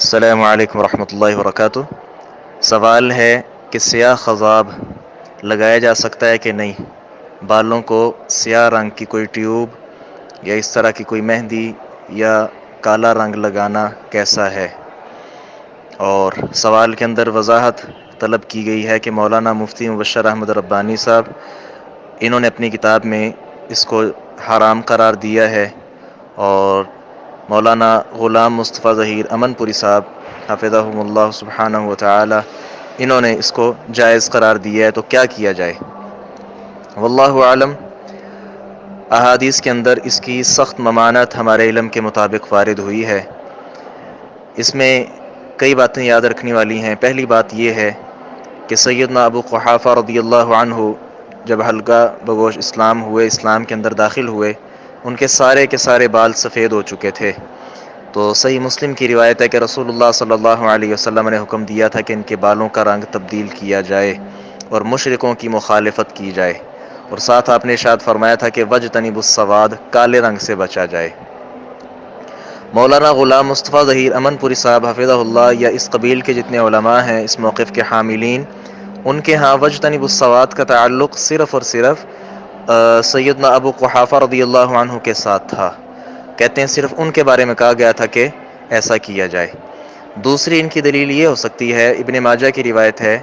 السلام علیکم ورحمۃ اللہ وبرکاتہ۔ سوال ہے کہ سیاہ خضاب لگایا جا سکتا ہے کہ نہیں؟ بالوں کو سیاہ رنگ کی کوئی ٹیوب یا اس طرح کی کوئی مہندی یا کالا رنگ لگانا کیسا ہے؟ اور سوال کے اندر وضاحت طلب کی گئی ہے کہ مولانا مفتی مبشر احمد ربانی صاحب انہوں نے اپنی کتاب میں اس کو حرام قرار دیا ہے، اور مولانا غلام مصطفیٰ ظہیر امن پوری صاحب حفظہم اللہ سبحانہ و تعالی انہوں نے اس کو جائز قرار دیا ہے۔ تو کیا کیا جائے؟ واللہ عالم۔ احادیث کے اندر اس کی سخت ممانعت ہمارے علم کے مطابق وارد ہوئی ہے۔ اس میں کئی باتیں یاد رکھنے والی ہیں۔ پہلی بات یہ ہے کہ سیدنا ابو قحافہ رضی اللہ عنہ جب حلقہ بگوش اسلام کے اندر داخل ہوئے، ان کے سارے بال سفید ہو چکے تھے۔ تو صحیح مسلم کی روایت ہے کہ رسول اللہ صلی اللہ علیہ وسلم نے حکم دیا تھا کہ ان کے بالوں کا رنگ تبدیل کیا جائے اور مشرکوں کی مخالفت کی جائے، اور ساتھ آپ نے ارشاد فرمایا تھا کہ وجتنبوا السواد، کالے رنگ سے بچا جائے۔ مولانا غلام مصطفیٰ ظہیر امن پوری صاحب حفظہ اللہ یا اس قبیل کے جتنے علماء ہیں اس موقف کے حاملین، ان کے ہاں وجتنبوا السواد کا تعلق صرف اور صرف سیدنا ابو قحافہ رضی اللہ عنہ کے ساتھ تھا۔ کہتے ہیں صرف ان کے بارے میں کہا گیا تھا کہ ایسا کیا جائے۔ دوسری ان کی دلیل یہ ہو سکتی ہے، ابن ماجہ کی روایت ہے،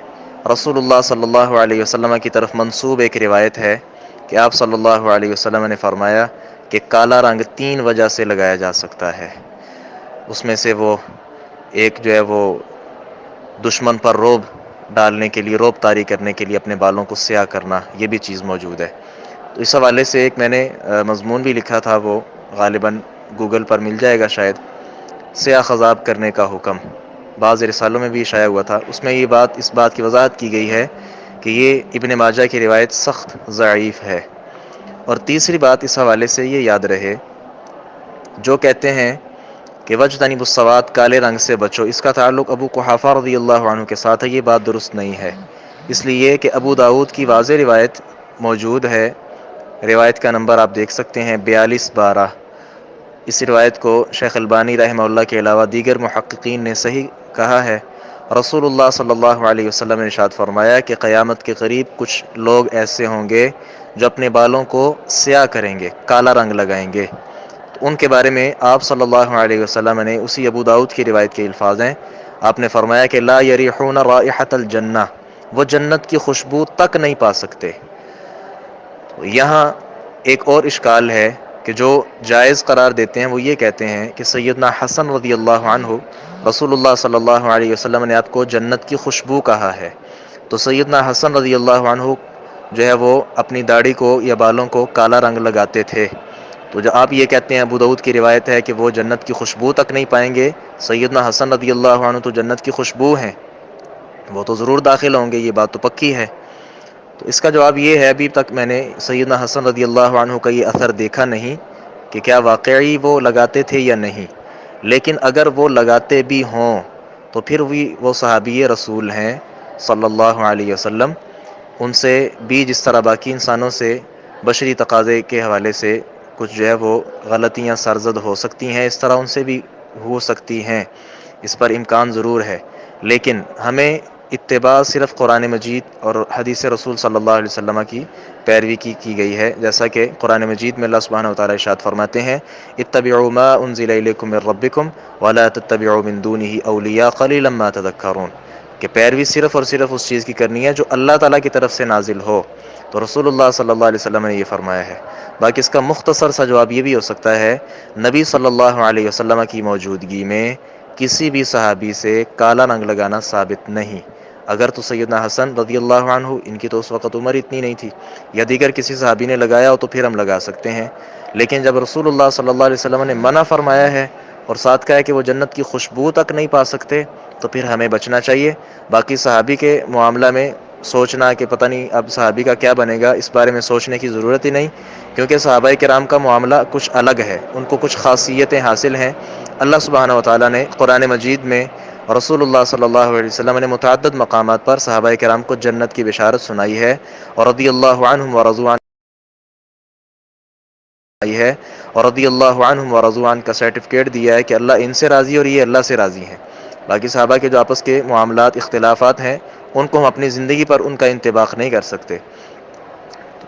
رسول اللہ صلی اللہ علیہ وسلم کی طرف منسوب ایک روایت ہے کہ آپ صلی اللہ علیہ وسلم نے فرمایا کہ کالا رنگ 3 وجہ سے لگایا جا سکتا ہے۔ اس میں سے وہ ایک جو ہے وہ دشمن پر رعب ڈالنے کے لیے، رعب طاری کرنے کے لیے اپنے بالوں کو سیاہ کرنا، یہ بھی چیز موجود ہے۔ تو اس حوالے سے ایک میں نے مضمون بھی لکھا تھا، وہ غالباً گوگل پر مل جائے گا شاید، سیاہ خضاب کرنے کا حکم، بعض رسالوں میں بھی شائع ہوا تھا۔ اس میں اس بات کی وضاحت کی گئی ہے کہ یہ ابن ماجہ کی روایت سخت ضعیف ہے۔ اور تیسری بات اس حوالے سے یہ یاد رہے، جو کہتے ہیں کہ وجتنبوا السواد، کالے رنگ سے بچو، اس کا تعلق ابو قحافہ رضی اللہ عنہ کے ساتھ ہے، یہ بات درست نہیں ہے۔ اس لیے کہ ابو داؤد کی واضح روایت موجود ہے، روایت کا نمبر آپ دیکھ سکتے ہیں 4212۔ اس روایت کو شیخ البانی رحمہ اللہ کے علاوہ دیگر محققین نے صحیح کہا ہے۔ رسول اللہ صلی اللہ علیہ وسلم نے ارشاد فرمایا کہ قیامت کے قریب کچھ لوگ ایسے ہوں گے جو اپنے بالوں کو سیاہ کریں گے، کالا رنگ لگائیں گے۔ تو ان کے بارے میں آپ صلی اللہ علیہ وسلم نے، اسی ابو داؤد کی روایت کے الفاظ ہیں، آپ نے فرمایا کہ لا یریحون رائحۃ الجنہ، وہ جنت کی خوشبو تک نہیں پا سکتے۔ یہاں ایک اور اشکال ہے کہ جو جائز قرار دیتے ہیں وہ یہ کہتے ہیں کہ سیدنا حسن رضی اللہ عنہ، رسول اللہ صلی اللہ علیہ وسلم نے آپ کو جنت کی خوشبو کہا ہے، تو سیدنا حسن رضی اللہ عنہ جو ہے وہ اپنی داڑھی کو یا بالوں کو کالا رنگ لگاتے تھے۔ تو جو آپ یہ کہتے ہیں، ابو داؤد کی روایت ہے کہ وہ جنت کی خوشبو تک نہیں پائیں گے، سیدنا حسن رضی اللہ عنہ تو جنت کی خوشبو ہیں، وہ تو ضرور داخل ہوں گے، یہ بات تو پکی ہے۔ تو اس کا جواب یہ ہے، ابھی تک میں نے سیدنا حسن رضی اللہ عنہ کا یہ اثر دیکھا نہیں کہ کیا واقعی وہ لگاتے تھے یا نہیں، لیکن اگر وہ لگاتے بھی ہوں تو پھر بھی وہ صحابی رسول ہیں صلی اللہ علیہ وسلم، ان سے بھی جس طرح باقی انسانوں سے بشری تقاضے کے حوالے سے کچھ جو ہے وہ غلطیاں سرزد ہو سکتی ہیں، اس طرح ان سے بھی ہو سکتی ہیں، اس پر امکان ضرور ہے۔ لیکن ہمیں اتباع صرف قرآن مجید اور حدیث رسول صلی اللہ علیہ وسلم کی پیروی کی گئی ہے، جیسا کہ قرآن مجید میں اللہ سبحانہ وتعالی ارشاد فرماتے ہیں اتبعوا ما انزل الیکم من ربکم ولا تتبعوا من دونہ اولیاء قلیلا ما تذکرون، کہ پیروی صرف اور صرف اس چیز کی کرنی ہے جو اللہ تعالیٰ کی طرف سے نازل ہو۔ تو رسول اللہ صلی اللہ علیہ وسلم نے یہ فرمایا ہے۔ باقی اس کا مختصر سا جواب یہ بھی ہو سکتا ہے، نبی صلی اللہ علیہ وسلم کی موجودگی میں کسی بھی صحابی سے کالا رنگ لگانا ثابت نہیں۔ اگر تو سیدنا حسن رضی اللہ عنہ، ان کی تو اس وقت عمر اتنی نہیں تھی، یا دیگر کسی صحابی نے لگایا ہو تو پھر ہم لگا سکتے ہیں، لیکن جب رسول اللہ صلی اللہ علیہ وسلم نے منع فرمایا ہے اور ساتھ کہا ہے کہ وہ جنت کی خوشبو تک نہیں پا سکتے، تو پھر ہمیں بچنا چاہیے۔ باقی صحابی کے معاملہ میں سوچنا کہ پتہ نہیں اب صحابی کا کیا بنے گا، اس بارے میں سوچنے کی ضرورت ہی نہیں، کیونکہ صحابہ کرام کا معاملہ کچھ الگ ہے، ان کو کچھ خاصیتیں حاصل ہیں۔ اللہ سبحانہ وتعالیٰ نے قرآن مجید میں رسول اللہ صلی اللہ علیہ وسلم نے متعدد مقامات پر صحابہ کرام کو جنت کی بشارت سنائی ہے، اور رضی اللہ عنہم ورضوا عنہ کا سرٹیفکیٹ دیا ہے کہ اللہ ان سے راضی اور یہ اللہ سے راضی ہیں۔ باقی صحابہ کے جو آپس کے معاملات اختلافات ہیں ان کو ہم اپنی زندگی پر ان کا انطباق نہیں کر سکتے.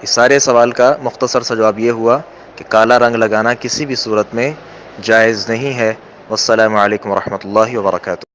اس سارے سوال کا مختصر سا جواب یہ ہوا کہ کالا رنگ لگانا کسی بھی صورت میں جائز نہیں ہے. والسلام علیکم ورحمۃ اللہ وبرکاتہ.